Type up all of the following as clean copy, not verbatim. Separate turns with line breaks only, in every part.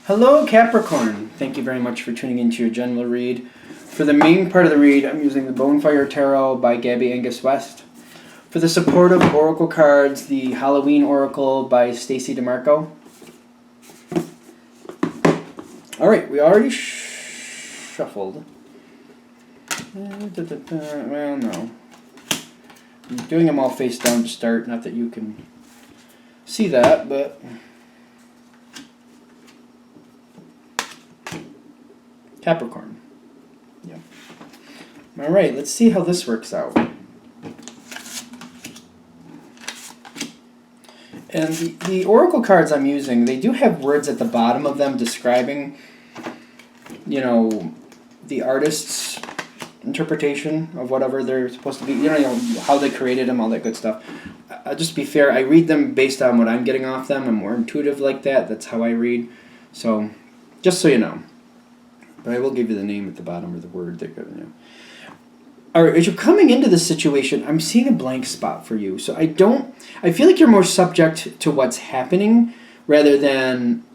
Hello, Capricorn. Thank you very much for tuning into your general read. For the main part of the read, I'm using the Bonefire Tarot by Gabby Angus West. For the supportive oracle cards, the Halloween Oracle by Stacey DeMarco. Alright, we already shuffled. Well, no. I'm doing them all face down to start. Not that you can see that, but... Capricorn. Yeah. Alright, let's see how this works out. And the oracle cards I'm using, they do have words at the bottom of them describing, you know, the artist's interpretation of whatever they're supposed to be. You know, how they created them, all that good stuff. I'll just be fair, I read them based on what I'm getting off them. I'm more intuitive like that. That's how I read. So, just so you know. But I will give you the name at the bottom or the word they're giving you. Alright, as you're coming into this situation, I'm seeing a blank spot for you. So I feel like you're more subject to what's happening rather than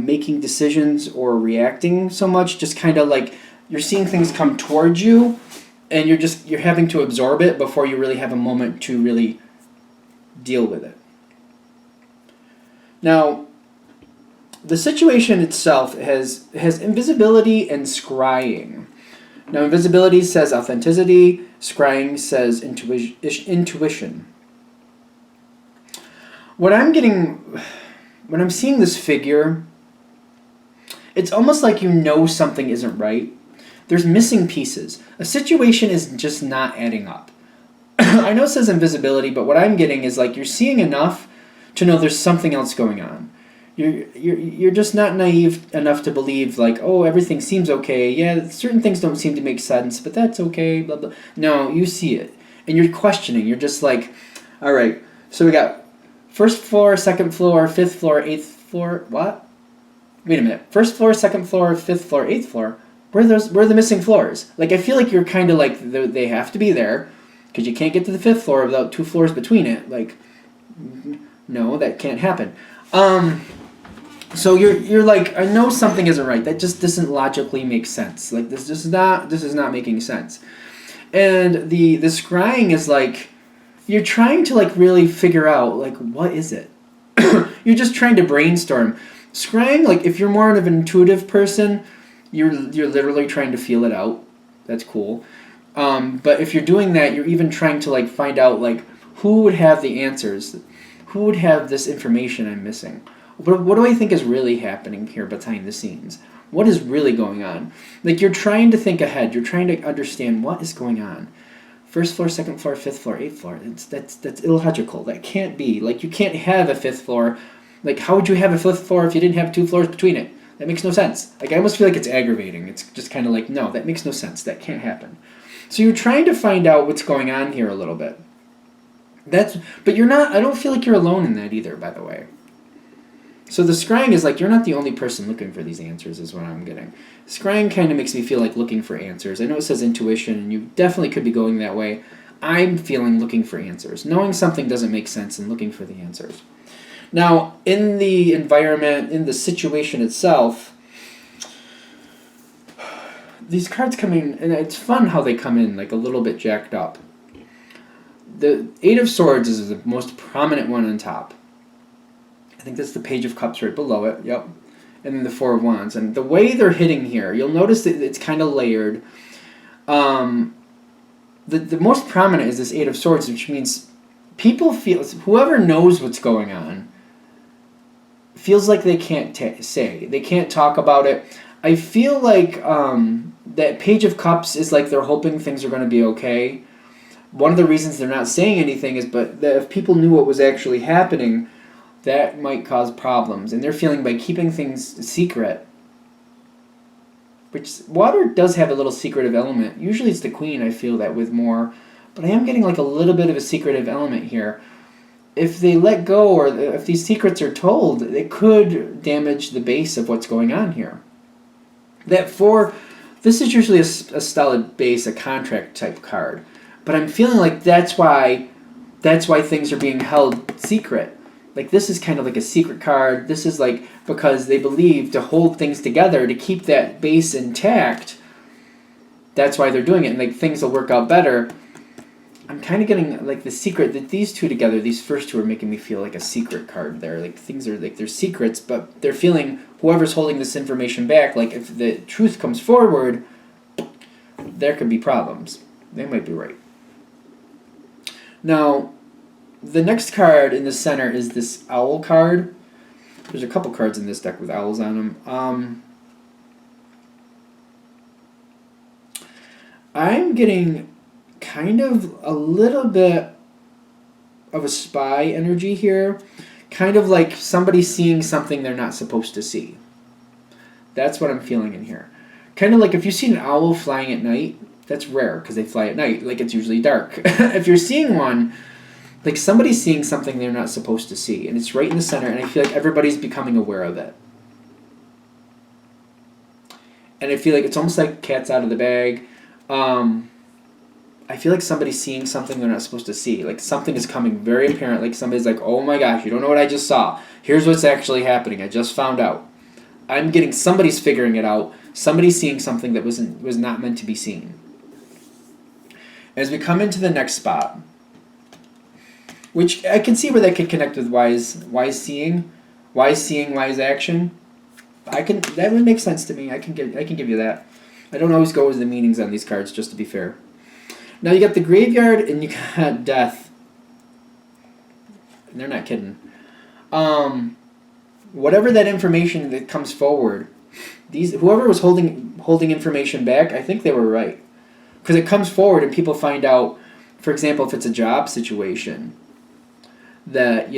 making decisions or reacting so much. Just kind of like you're seeing things come towards you and you're having to absorb it before you really have a moment to really deal with it. Now, the situation itself has invisibility and scrying. Now, invisibility says authenticity, scrying says intuition. When I'm seeing this figure, it's almost like you know something isn't right. There's missing pieces. A situation is just not adding up. I know it says invisibility, but what I'm getting is like you're seeing enough to know there's something else going on. You're just not naive enough to believe like, oh, everything seems okay. Yeah, certain things don't seem to make sense, but that's okay, blah, blah. No, you see it. And you're questioning. You're just like, all right, so we got first floor, second floor, fifth floor, eighth floor. What? Wait a minute. First floor, second floor, fifth floor, eighth floor. Where are the missing floors? Like, I feel like you're kind of like, they have to be there because you can't get to the fifth floor without 2 floors between it. Like, no, that can't happen. So you're like, I know something isn't right. That just doesn't logically make sense. Like this is not making sense. And the scrying is like you're trying to like really figure out like what is it? You're just trying to brainstorm. Scrying, like if you're more of an intuitive person, you're literally trying to feel it out. That's cool. But if you're doing that, you're even trying to like find out like who would have the answers, who would have this information I'm missing. What do I think is really happening here behind the scenes? What is really going on? Like you're trying to think ahead. You're trying to understand what is going on. First floor, second floor, fifth floor, eighth floor. That's illogical. That can't be. Like you can't have a fifth floor. Like how would you have a fifth floor if you didn't have 2 floors between it? That makes no sense. Like I almost feel like it's aggravating. It's just kind of like, no, that makes no sense. That can't happen. So you're trying to find out what's going on here a little bit. But you're not. I don't feel like you're alone in that either, by the way. So the scrying is like, you're not the only person looking for these answers is what I'm getting. Scrying kind of makes me feel like looking for answers. I know it says intuition, and you definitely could be going that way. I'm feeling looking for answers. Knowing something doesn't make sense and looking for the answers. Now, in the environment, in the situation itself, these cards come in, and it's fun how they come in, like a little bit jacked up. The Eight of Swords is the most prominent one on top. I think that's the Page of Cups right below it, yep. And then the Four of Wands. And the way they're hitting here, you'll notice that it's kind of layered. The most prominent is this Eight of Swords, which means people feel, whoever knows what's going on, feels like they can't say. They can't talk about it. I feel like that Page of Cups is like they're hoping things are going to be okay. One of the reasons they're not saying anything is that if people knew what was actually happening, that might cause problems. And they're feeling by keeping things secret, which water does have a little secretive element. Usually it's the Queen I feel that with more, but I am getting like a little bit of a secretive element here. If they let go or if these secrets are told, it could damage the base of what's going on here. This is usually a solid base, a contract type card. But I'm feeling like that's why things are being held secret. Like, this is kind of like a secret card. This is like, because they believe to hold things together, to keep that base intact. That's why they're doing it, and like things will work out better. I'm kind of getting like the secret that these two together, these first two, are making me feel like a secret card there. Like, things are like, they're secrets, but they're feeling whoever's holding this information back, like if the truth comes forward, there could be problems. They might be right. Now, the next card in the center is this owl card. There's a couple cards in this deck with owls on them. I'm getting kind of a little bit of a spy energy here. Kind of like somebody seeing something they're not supposed to see. That's what I'm feeling in here. Kind of like if you see an owl flying at night, that's rare because they fly at night. Like, it's usually dark. If you're seeing one, like somebody's seeing something they're not supposed to see. And it's right in the center, and I feel like everybody's becoming aware of it. And I feel like it's almost like cat's out of the bag. I feel like somebody's seeing something they're not supposed to see. Like, something is coming very apparent. Like, somebody's like, oh my gosh, you don't know what I just saw. Here's what's actually happening. I just found out. I'm getting, somebody's figuring it out. Somebody's seeing something that was not meant to be seen. As we come into the next spot, which I can see where that could connect with wise seeing, wise action. That would make sense to me. I can give you that. I don't always go with the meanings on these cards, just to be fair. Now you got the graveyard and you got death. And they're not kidding. Whatever that information that comes forward, whoever was holding information back, I think they were right. Because it comes forward and people find out, for example, if it's a job situation, that,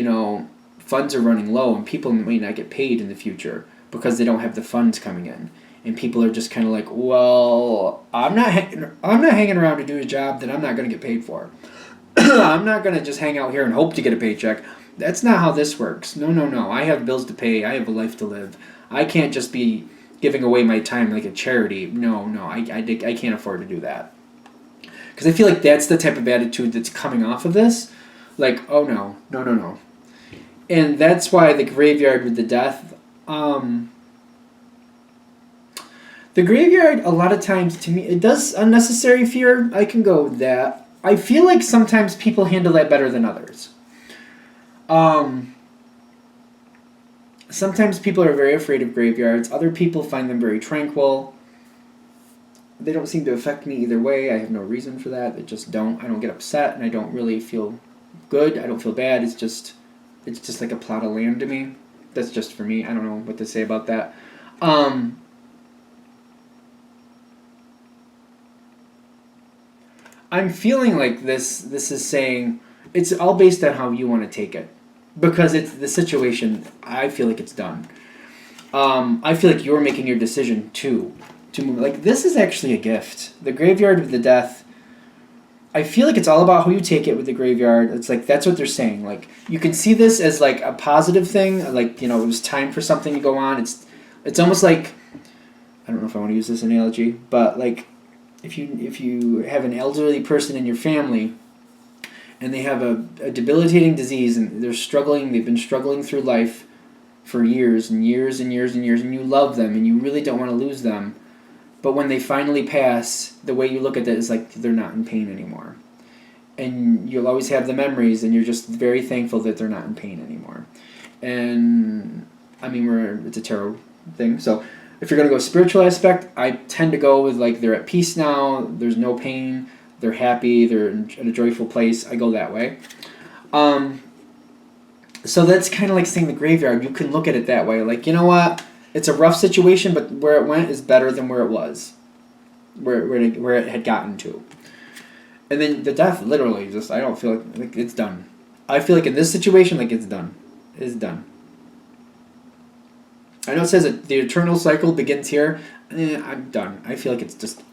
funds are running low and people may not get paid in the future because they don't have the funds coming in. And people are just kind of like, well, I'm not hanging around to do a job that I'm not going to get paid for. I'm not going to just hang out here and hope to get a paycheck. That's not how this works. No. I have bills to pay. I have a life to live. I can't just be giving away my time like a charity. No, I can't afford to do that. Because I feel like that's the type of attitude that's coming off of this. Like, oh no. And that's why the graveyard with the death, the graveyard, a lot of times, to me, it does unnecessary fear. I can go with that. I feel like sometimes people handle that better than others. Sometimes people are very afraid of graveyards. Other people find them very tranquil. They don't seem to affect me either way. I have no reason for that. I just don't. I don't get upset, and I don't really feel good. I don't feel bad. It's just like a plot of land to me. That's just for me. I don't know what to say about that. I'm feeling like this is saying it's all based on how you want to take it. Because it's the situation, I feel like it's done. I feel like you're making your decision to move. Like, this is actually a gift. The graveyard with the death, I feel like it's all about how you take it with the graveyard. It's like, that's what they're saying. Like, you can see this as like a positive thing. Like, it was time for something to go on. It's almost like, I don't know if I want to use this analogy, but like, if you have an elderly person in your family and they have a debilitating disease and they've been struggling through life for years and years and years and years, and you love them and you really don't want to lose them, but when they finally pass, the way you look at it is like they're not in pain anymore. And you'll always have the memories, and you're just very thankful that they're not in pain anymore. And, I mean, it's a tarot thing, so if you're going to go spiritual aspect, I tend to go with like they're at peace now, there's no pain, they're happy, they're in a joyful place. I go that way. So that's kind of like saying the graveyard. You can look at it that way. Like, you know what? It's a rough situation, but where it went is better than where it was. Where it had gotten to. And then the death, literally, just, I don't feel like it's done. I feel like in this situation, like, it's done. It's done. I know it says that the eternal cycle begins here. I'm done. I feel like it's just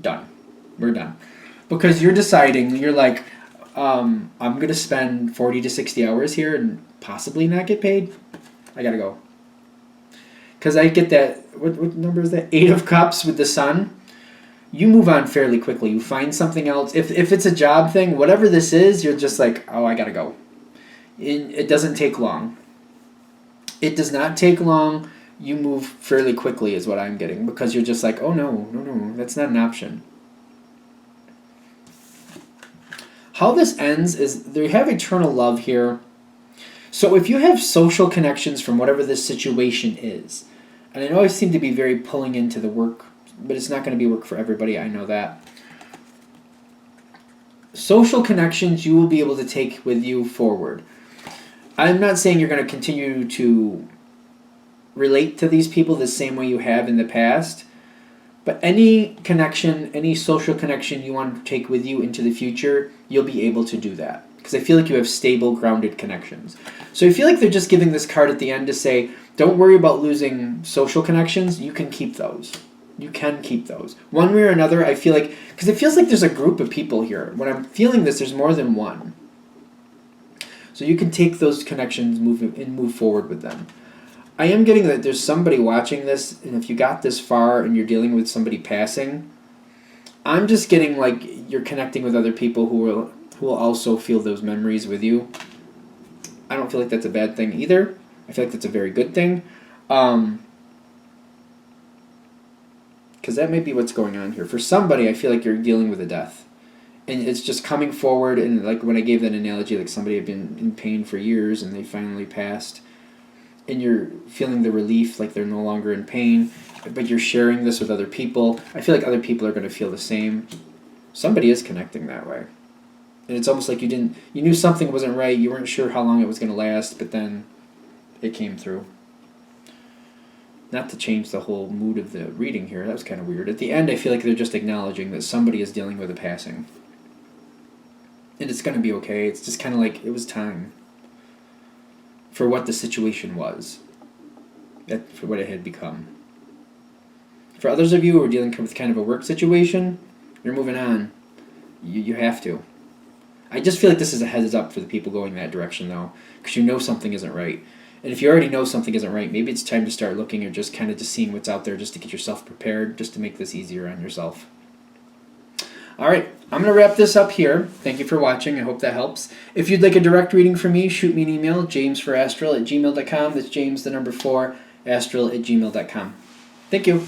done. We're done. Because you're deciding, you're like, I'm going to spend 40 to 60 hours here and possibly not get paid. I got to go. Because I get that, what number is that? 8 of Cups with the Sun. You move on fairly quickly. You find something else. If it's a job thing, whatever this is, you're just like, oh, I got to go. It doesn't take long. It does not take long. You move fairly quickly is what I'm getting, because you're just like, oh no, that's not an option. How this ends is they have eternal love here. So if you have social connections from whatever this situation is, and I know I seem to be very pulling into the work, but it's not going to be work for everybody, I know that. Social connections you will be able to take with you forward. I'm not saying you're going to continue to relate to these people the same way you have in the past, but any connection, any social connection you want to take with you into the future, you'll be able to do that. Because I feel like you have stable, grounded connections. So I feel like they're just giving this card at the end to say, don't worry about losing social connections, you can keep those. You can keep those. One way or another, I feel like, because it feels like there's a group of people here. When I'm feeling this, there's more than one. So you can take those connections and move forward with them. I am getting that there's somebody watching this, and if you got this far and you're dealing with somebody passing, I'm just getting like you're connecting with other people who will also feel those memories with you. I don't feel like that's a bad thing either. I feel like that's a very good thing. Because that may be what's going on here. For somebody, I feel like you're dealing with a death. And it's just coming forward, and like when I gave that analogy, like somebody had been in pain for years and they finally passed, and you're feeling the relief, like they're no longer in pain, but you're sharing this with other people. I feel like other people are going to feel the same. Somebody is connecting that way. And it's almost like you knew something wasn't right, you weren't sure how long it was going to last, but then it came through. Not to change the whole mood of the reading here, that was kind of weird. At the end, I feel like they're just acknowledging that somebody is dealing with a passing. And it's going to be okay. It's just kind of like it was time for what the situation was, for what it had become. For others of you who are dealing with kind of a work situation, you're moving on. You have to. I just feel like this is a heads up for the people going that direction, though, because you know something isn't right. And if you already know something isn't right, maybe it's time to start looking or just kind of just seeing what's out there just to get yourself prepared, just to make this easier on yourself. All right, I'm going to wrap this up here. Thank you for watching. I hope that helps. If you'd like a direct reading from me, shoot me an email, jamesforastral@gmail.com. That's James, the number 4, astral@gmail.com. Thank you.